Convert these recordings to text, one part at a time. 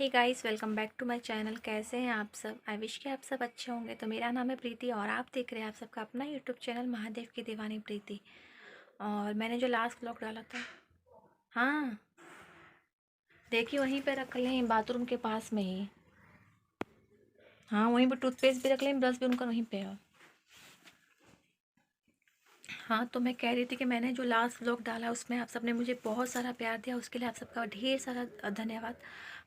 Hey guys, welcome back to my channel. कैसे हैं आप सब? आई विश कि आप सब अच्छे होंगे। तो मेरा नाम है प्रीति और आप देख रहे हैं आप सबका अपना यूट्यूब चैनल महादेव की दीवानी प्रीति। और मैंने जो लास्ट व्लॉग डाला था, हाँ देखिए, वहीं पे रख लें, बाथरूम के पास में ही। हाँ, वहीं पर टूथपेस्ट भी रख लें, ब्रश भी उनका वहीं पे है। हाँ, तो मैं कह रही थी कि मैंने जो लास्ट व्लॉग डाला उसमें आप सबने मुझे बहुत सारा प्यार दिया, उसके लिए आप सबका ढेर सारा धन्यवाद।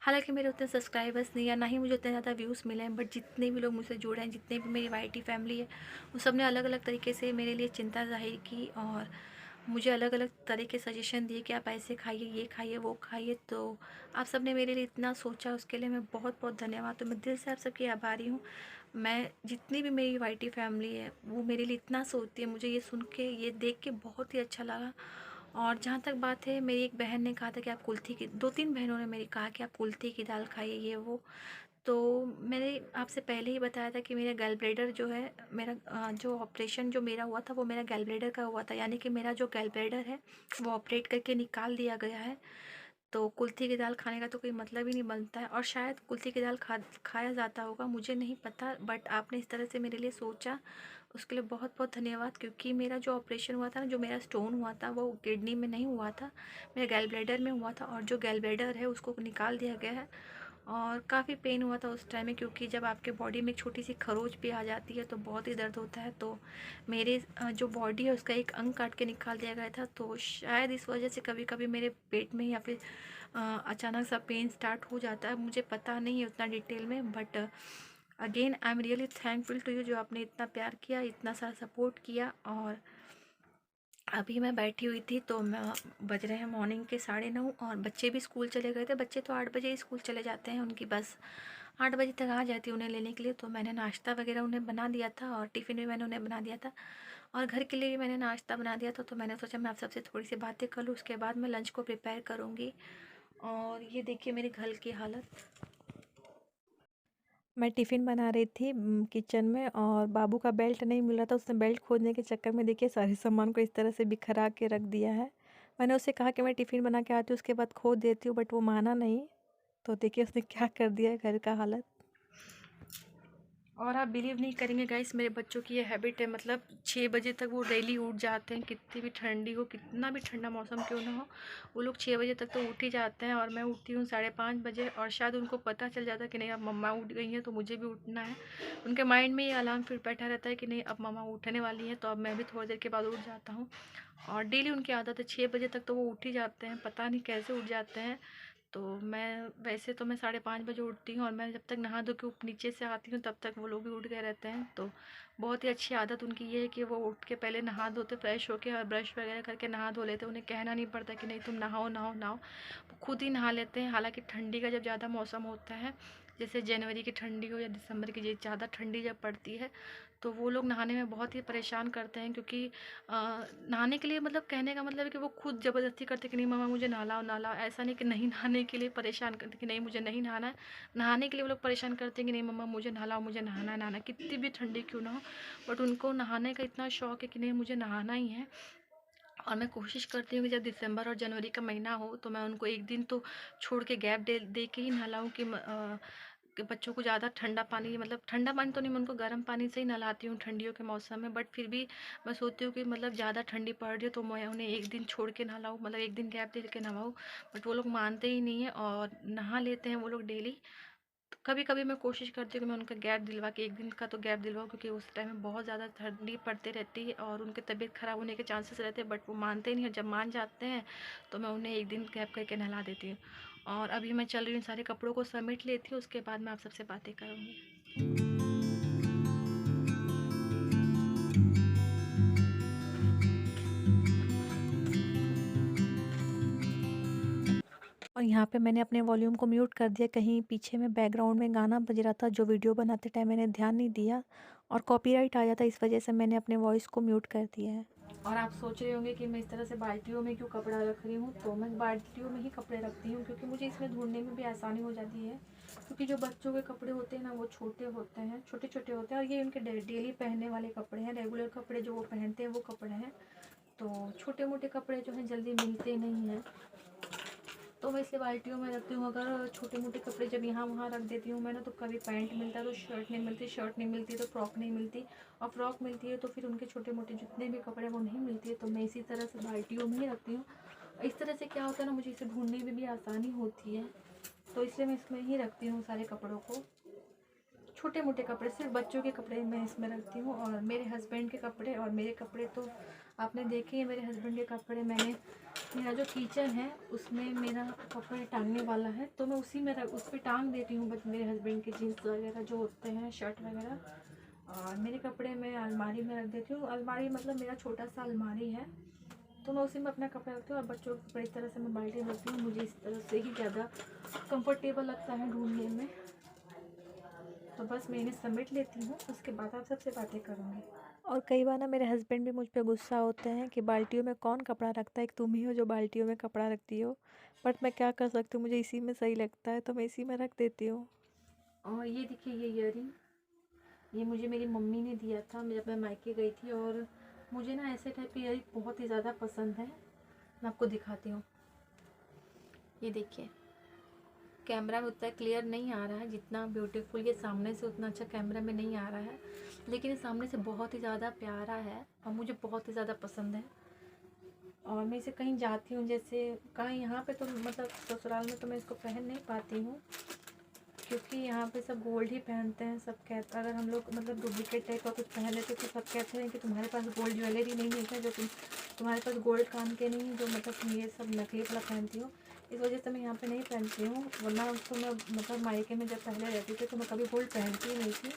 हालांकि मेरे उतने सब्सक्राइबर्स नहीं या ना ही मुझे उतने ज़्यादा व्यूज़ मिले हैं, बट जितने भी लोग मुझसे जुड़े हैं, जितने भी मेरी वाईटी फैमिली है, उन सब ने अलग अलग तरीके से मेरे लिए चिंता जाहिर की और मुझे अलग अलग तरह के सजेशन दिए कि आप ऐसे खाइए, ये खाइए, वो खाइए। तो आप सब ने मेरे लिए इतना सोचा, उसके लिए मैं बहुत बहुत धन्यवाद। तो मैं दिल से आप सबकी आभारी हूँ। मैं जितनी भी मेरी वाईटी फैमिली है वो मेरे लिए इतना सोचती है। मुझे ये सुन के, ये देख के बहुत ही अच्छा लगा। और जहाँ तक बात है, मेरी एक बहन ने कहा था कि आप कुल्थी की, 2-3 बहनों ने मेरी कहा कि आप कुल्थी की दाल खाइए, ये वो। तो मैंने आपसे पहले ही बताया था कि मेरा गैल ब्लैडर जो है, मेरा जो ऑपरेशन जो मेरा हुआ था वो मेरा गैल ब्लैडर का हुआ था, यानी कि मेरा जो गैल ब्लैडर है वो ऑपरेट करके निकाल दिया गया है। तो कुल्थी की दाल खाने का तो कोई मतलब ही नहीं बनता है, और शायद कुल्थी की दाल खाया जाता होगा, मुझे नहीं पता, बट आपने इस तरह से मेरे लिए सोचा, उसके लिए बहुत बहुत धन्यवाद। क्योंकि मेरा जो ऑपरेशन हुआ था ना, जो मेरा स्टोन हुआ था, वो किडनी में नहीं हुआ था, मेरा गैल ब्लैडर में हुआ था। और जो गैल ब्लैडर है उसको निकाल दिया गया है। और काफ़ी पेन हुआ था उस टाइम में, क्योंकि जब आपके बॉडी में एक छोटी सी खरोच भी आ जाती है तो बहुत ही दर्द होता है। तो मेरे जो बॉडी है उसका एक अंग काट के निकाल दिया गया था। तो शायद इस वजह से कभी कभी मेरे पेट में या फिर अचानक सा पेन स्टार्ट हो जाता है। मुझे पता नहीं है उतना डिटेल में, but again I am really thankful to you, जो आपने इतना प्यार किया, इतना सारा सपोर्ट किया। और अभी मैं बैठी हुई थी तो मैं, बज रहे हैं मॉर्निंग के 9:30 और बच्चे भी स्कूल चले गए थे। बच्चे तो 8 बजे ही स्कूल चले जाते हैं, उनकी बस 8 बजे तक आ जाती है उन्हें लेने के लिए। तो मैंने नाश्ता वगैरह उन्हें बना दिया था और टिफ़िन भी मैंने उन्हें बना दिया था, और घर के लिए भी मैंने नाश्ता बना दिया था। तो मैंने सोचा मैं आप सबसे थोड़ी सी बातें कर लूँ, उसके बाद मैं लंच को प्रिपेयर करूँगी। और ये देखिए मेरे घर की हालत। मैं टिफ़िन बना रही थी किचन में, और बाबू का बेल्ट नहीं मिल रहा था। उसने बेल्ट खोजने के चक्कर में देखिए सारे सामान को इस तरह से बिखरा के रख दिया है। मैंने उससे कहा कि मैं टिफ़िन बना के आती हूँ, उसके बाद खोज देती हूँ, बट वो माना नहीं। तो देखिए उसने क्या कर दिया है घर का हालत। और आप बिलीव नहीं करेंगे गाइस, मेरे बच्चों की ये हैबिट है, मतलब 6 बजे तक वो डेली उठ जाते हैं, कितनी भी ठंडी हो, कितना भी ठंडा मौसम क्यों ना हो, वो लोग 6 बजे तक तो उठ ही जाते हैं। और मैं उठती हूँ 5:30 बजे, और शायद उनको पता चल जाता है कि नहीं अब मम्मा उठ गई हैं तो मुझे भी उठना है। उनके माइंड में ये अलार्म फिर बैठा रहता है कि नहीं अब मम्मा उठने वाली हैं, तो अब मैं भी थोड़ी देर के बाद उठ जाता हूँ। और डेली उनकी आदत है, 6 बजे तक तो वो उठ ही जाते हैं, पता नहीं कैसे उठ जाते हैं। तो मैं वैसे तो मैं 5:30 बजे उठती हूँ, और मैं जब तक नहा धो के नीचे से आती हूँ तब तक वो लोग भी उठ गए रहते हैं। तो बहुत ही अच्छी आदत उनकी ये है कि वो उठ के पहले नहा धोते, फ्रेश होके और ब्रश वगैरह करके नहा धो लेते हैं। उन्हें कहना नहीं पड़ता कि नहीं तुम नहाओ नहाओ नहाओ, वो खुद ही नहा लेते हैं। हालांकि ठंडी का जब ज़्यादा मौसम होता है, जैसे जनवरी की ठंडी हो या दिसंबर की ज़्यादा ठंडी जब पड़ती है, तो वो लोग नहाने में बहुत ही परेशान करते हैं। क्योंकि नहाने के लिए, मतलब कहने का मतलब है कि वो खुद ज़बरदस्ती करते कि नहीं मम्मा मुझे नहलाओ नहलाओ, ऐसा नहीं कि नहीं नहाने के लिए परेशान करते कि नहीं मुझे नहीं नहाना है। नहाने के लिए वो लोग परेशान करते हैं कि नहीं मम्मा मुझे नहलाओ, मुझे नहाना है, नहाना है, कितनी भी ठंडी क्यों ना हो, बट उनको नहाने का इतना शौक है कि नहीं मुझे नहाना ही है। और मैं कोशिश करती हूँ कि जब दिसंबर और जनवरी का महीना हो तो मैं उनको एक दिन तो छोड़ के गैप दे दे के ही नहलाऊँ, कि बच्चों को ज़्यादा ठंडा पानी, मतलब ठंडा पानी तो नहीं, मैं उनको गर्म पानी से ही नहलाती हूँ ठंडियों के मौसम में। बट फिर भी मैं सोचती हूँ कि मतलब ज़्यादा ठंडी पड़ रही है तो मैं उन्हें एक दिन छोड़ के नहलाऊँ, मतलब एक दिन गैप दे के नहलाऊँ। बट वो लोग मानते ही नहीं है और नहा लेते हैं वो लोग डेली। कभी कभी मैं कोशिश करती हूँ कि मैं उनका गैप दिलवा के, एक दिन का तो गैप दिलवाऊँ, क्योंकि उस टाइम में बहुत ज़्यादा ठंडी पड़ती रहती है और उनकी तबीयत ख़राब होने के चांसेस रहते हैं। बट वो मानते नहीं, और जब मान जाते हैं तो मैं उन्हें एक दिन गैप करके नहला देती हूँ। और अभी मैं चल रही हूँ, सारे कपड़ों को समेट लेती हूँ, उसके बाद मैं आप सबसे बातें करूँगी। और यहाँ पे मैंने अपने वॉल्यूम को म्यूट कर दिया, कहीं पीछे में बैकग्राउंड में गाना बज रहा था जो वीडियो बनाते टाइम मैंने ध्यान नहीं दिया, और कॉपीराइट आ जाता, इस वजह से मैंने अपने वॉइस को म्यूट कर दिया है। और आप सोच रहे होंगे कि मैं इस तरह से बाल्टियों में क्यों कपड़ा रख रही हूँ, तो मैं बाल्टियों में ही कपड़े रखती हूँ क्योंकि मुझे इसमें ढूंढने में भी आसानी हो जाती है। क्योंकि जो बच्चों के कपड़े होते हैं ना, वो छोटे होते हैं, छोटे छोटे होते हैं, और ये उनके डेली पहनने वाले कपड़े हैं, रेगुलर कपड़े जो वो पहनते हैं वो कपड़े हैं। तो छोटे मोटे कपड़े जो हैं जल्दी मिलते नहीं हैं। तो मैं इसलिए बाल्टियों में रखती हूँ। अगर छोटे मोटे कपड़े जब यहाँ वहाँ रख देती हूँ मैं ना, तो कभी पैंट मिलता है तो शर्ट नहीं मिलती, शर्ट नहीं मिलती तो फ्रॉक नहीं मिलती, और फ्रॉक मिलती है तो फिर उनके छोटे मोटे जितने भी कपड़े वो नहीं मिलती है। तो मैं इसी तरह से बाल्टियों में ही रखती हूँ। इस तरह से क्या होता है ना, मुझे इसे ढूंढने में भी आसानी होती है, तो इसलिए मैं इसमें ही रखती हूँ सारे कपड़ों को। छोटे मोटे कपड़े, सिर्फ बच्चों के कपड़े मैं इसमें रखती हूँ, और मेरे हस्बैंड के कपड़े और मेरे कपड़े तो आपने देखे हैं। मेरे हस्बैंड के कपड़े मैंने, मेरा जो किचन है उसमें मेरा कपड़े टांगने वाला है, तो मैं उसी में उस पर टांग देती हूँ। बट मेरे हस्बैंड के जीन्स वगैरह जो होते हैं, शर्ट वगैरह, और मेरे कपड़े मैं अलमारी में रख देती हूँ। अलमारी मतलब मेरा छोटा सा अलमारी है, तो मैं उसी में अपना कपड़ा रखती हूँ। और बच्चों के कपड़े इस तरह से मैं बाल्टी में रखती हूँ। मुझे इस तरह से ही ज़्यादा कंफर्टेबल लगता है ढूंढने में। तो बस मैं इन्हें समेट लेती हूँ, उसके बाद आप सबसे बातें करूँगी। और कई बार ना मेरे हस्बैंड भी मुझ पे गुस्सा होते हैं कि बाल्टियों में कौन कपड़ा रखता है, एक तुम ही हो जो बाल्टियों में कपड़ा रखती हो। बट मैं क्या कर सकती हूँ, मुझे इसी में सही लगता है तो मैं इसी में रख देती हूँ। और ये देखिए, ये ईयरिंग, ये मुझे मेरी मम्मी ने दिया था जब मैं मायके गई थी, और मुझे ना ऐसे टाइप की ईयरिंग बहुत ही ज़्यादा पसंद है। मैं आपको दिखाती हूँ, ये देखिए। कैमरा में उतना क्लियर नहीं आ रहा है जितना ब्यूटीफुल ये सामने से, उतना अच्छा कैमरा में नहीं आ रहा है, लेकिन ये सामने से बहुत ही ज़्यादा प्यारा है और मुझे बहुत ही ज़्यादा पसंद है। और मैं इसे कहीं जाती हूँ, जैसे कहीं यहाँ पे, तो मतलब ससुराल में तो मैं इसको पहन नहीं पाती हूँ, क्योंकि यहाँ पे सब गोल्ड ही पहनते हैं। सब कहते, अगर हम लोग मतलब डुप्लीकेट टाइप का कुछ पहन लेते तो सब कहते हैं कि तुम्हारे पास गोल्ड ज्वेलरी नहीं है, जो तुम्हारे पास गोल्ड कान के नहीं है, जो मतलब तुम ये सब नकली वाला पहनती हो। इस वजह से मैं यहाँ पे नहीं पहनती हूँ, वरना तो मैं मतलब मायके में जब पहले रहती थी तो मैं कभी गोल्ड पहनती ही नहीं थी।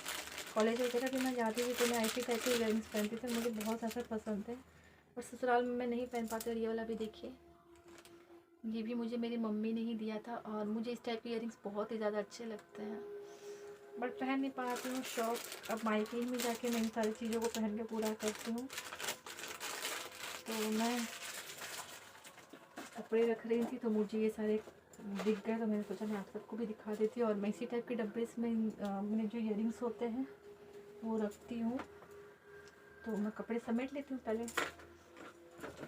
कॉलेज वगैरह भी मैं जाती थी तो मैं ऐसी टाइप के इयरिंग्स पहनती थी, मुझे बहुत ज़्यादा पसंद है। और ससुराल में मैं नहीं पहन पाती। और ये वाला भी देखिए, ये भी मुझे मेरी मम्मी ने ही दिया था, और मुझे इस टाइप के इयरिंग्स बहुत ही ज़्यादा अच्छे लगते हैं, बट पहन नहीं पाती हूँ। शौक, अब मायके ही में जाके मैं इन सारी चीज़ों को पहन के पूरा करती हूँ। तो मैं कपड़े रख रही थी तो मुझे ये सारे दिख गए, तो मैंने सोचा मैं आप सबको भी दिखा देती हूँ। और मैं इसी टाइप के डब्बे में मैंने जो इयरिंग्स होते हैं वो रखती हूँ। तो मैं कपड़े समेट लेती हूँ पहले,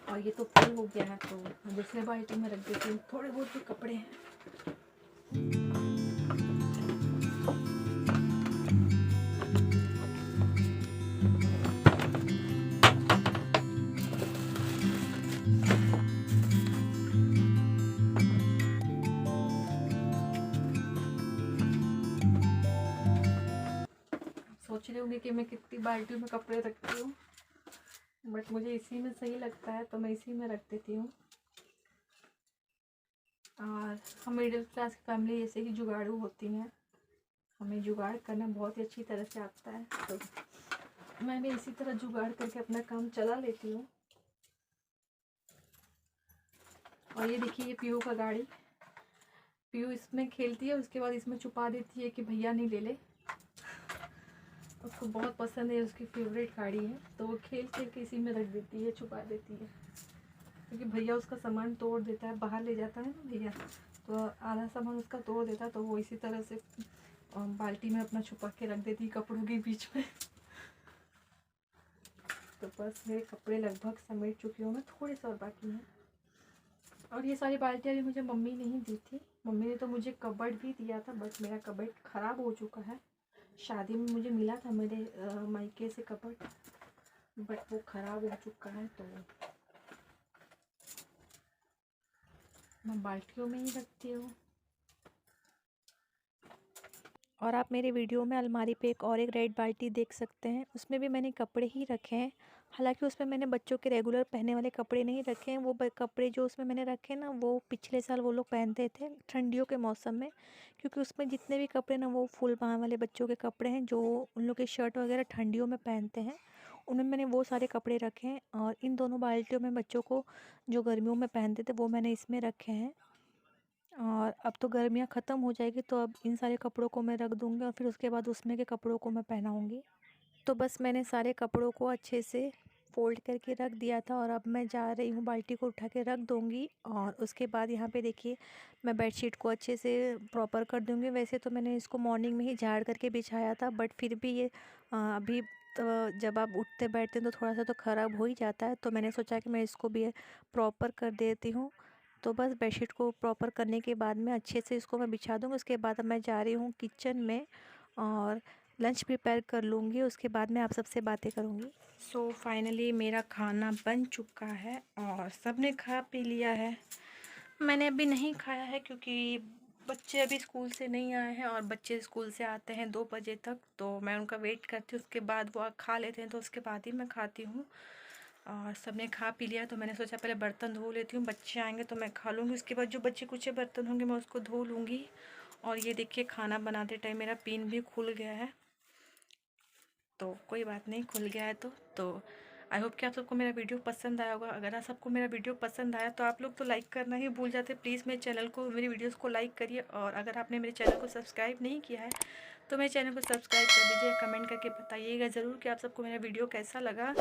और ये तो फुल हो गया है तो मैं दूसरे बाल्टी में रख देती हूँ। थोड़े बहुत भी कपड़े हैं। सोच रहे होंगे कि मैं कितनी बाल्टियों में कपड़े रखती हूँ, बट मुझे इसी में सही लगता है तो मैं इसी में रख देती हूँ। और हम मिडिल क्लास की फैमिली ऐसे ही जुगाड़ू होती हैं, हमें जुगाड़ करना बहुत ही अच्छी तरह से आता है, तो मैं भी इसी तरह जुगाड़ करके अपना काम चला लेती हूँ। और ये देखिए, ये पीयू का गाड़ी, पीयू इसमें खेलती है, उसके बाद इसमें छुपा देती है कि भैया नहीं ले ले। उसको बहुत पसंद है, उसकी फेवरेट गाड़ी है, तो वो खेल खेल के इसी में रख देती है, छुपा देती है, क्योंकि भैया उसका सामान तोड़ देता है, बाहर ले जाता है ना भैया, तो आधा सामान उसका तोड़ देता है, तो वो इसी तरह से बाल्टी में अपना छुपा के रख देती है कपड़ों के बीच में। तो बस मेरे कपड़े लगभग समेट चुकी हूँ मैं, थोड़े से और बाकी हैं। और ये सारी बाल्टियाँ भी मुझे मम्मी ने ही दी थी। मम्मी ने तो मुझे कबर्ड भी दिया था, बट मेरा कबर्ड ख़राब हो चुका है। शादी में मुझे मिला था मेरे मायके से कबर्ड, बट वो ख़राब हो चुका है, तो मैं बाल्टियों में ही रखती हूँ। और आप मेरे वीडियो में अलमारी पे एक और एक रेड बाल्टी देख सकते हैं, उसमें भी मैंने कपड़े ही रखे हैं। हालांकि उसमें मैंने बच्चों के रेगुलर पहनने वाले कपड़े नहीं रखे हैं, वो कपड़े जो उसमें मैंने रखे हैं ना, वो पिछले साल वो लोग पहनते थे ठंडियों के मौसम में, क्योंकि उसमें जितने भी कपड़े ना वो फुल बाँह वाले बच्चों के कपड़े हैं, जो उन लोग के शर्ट वगैरह ठंडियों में पहनते हैं, उनमें मैंने वो सारे कपड़े रखे हैं। और इन दोनों बाल्टियों में बच्चों को जो गर्मियों में पहनते थे वो मैंने इसमें रखे हैं। और अब तो गर्मियाँ ख़त्म हो जाएगी, तो अब इन सारे कपड़ों को मैं रख दूँगी, और फिर उसके बाद उसमें के कपड़ों को मैं पहनाऊँगी। तो बस मैंने सारे कपड़ों को अच्छे से फ़ोल्ड करके रख दिया था, और अब मैं जा रही हूँ बाल्टी को उठा के रख दूँगी। और उसके बाद यहाँ पे देखिए, मैं बेडशीट को अच्छे से प्रॉपर कर दूँगी। वैसे तो मैंने इसको मॉर्निंग में ही झाड़ करके बिछाया था, बट फिर भी ये अभी तो जब आप उठते बैठते हैं तो थोड़ा सा तो ख़राब हो ही जाता है, तो मैंने सोचा कि मैं इसको भी प्रॉपर कर देती हूँ, तो बस बेडशीट को प्रॉपर करने के बाद में अच्छे से इसको मैं बिछा दूँगी। उसके बाद अब मैं जा रही हूँ किचन में और लंच प्रिपेयर कर लूँगी, उसके बाद मैं आप सबसे बातें करूँगी। सो फाइनली मेरा खाना बन चुका है और सबने खा पी लिया है। मैंने अभी नहीं खाया है क्योंकि बच्चे अभी स्कूल से नहीं आए हैं और बच्चे स्कूल से आते हैं 2 बजे तक, तो मैं उनका वेट करती हूँ। उसके बाद वो खा लेते हैं तो उसके बाद ही मैं खाती हूँ। और सबने खा पी लिया तो मैंने सोचा पहले बर्तन धो लेती हूँ, बच्चे आएंगे तो मैं खा लूँगी। उसके बाद जो बच्चे कुछ बर्तन होंगे मैं उसको धो लूँगी। और ये देखिए खाना बनाते टाइम मेरा पिन भी खुल गया है, तो कोई बात नहीं, खुल गया है तो आई होप कि आप सबको मेरा वीडियो पसंद आया होगा। अगर आप सबको मेरा वीडियो पसंद आया तो आप लोग तो लाइक करना ही भूल जाते। प्लीज़ मेरे चैनल को, मेरी वीडियोस को लाइक करिए। और अगर आपने मेरे चैनल को सब्सक्राइब नहीं किया है तो मेरे चैनल को सब्सक्राइब कर दीजिए। कमेंट करके बताइएगा ज़रूर कि आप सबको मेरा वीडियो कैसा लगा।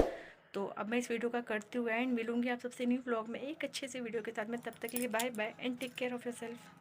तो अब मैं इस वीडियो का करती हूँ एंड मिलूँगी आप सबसे न्यू व्लॉग में एक अच्छे से वीडियो के साथ में। तब तक के लिए bye bye and take care of yourself.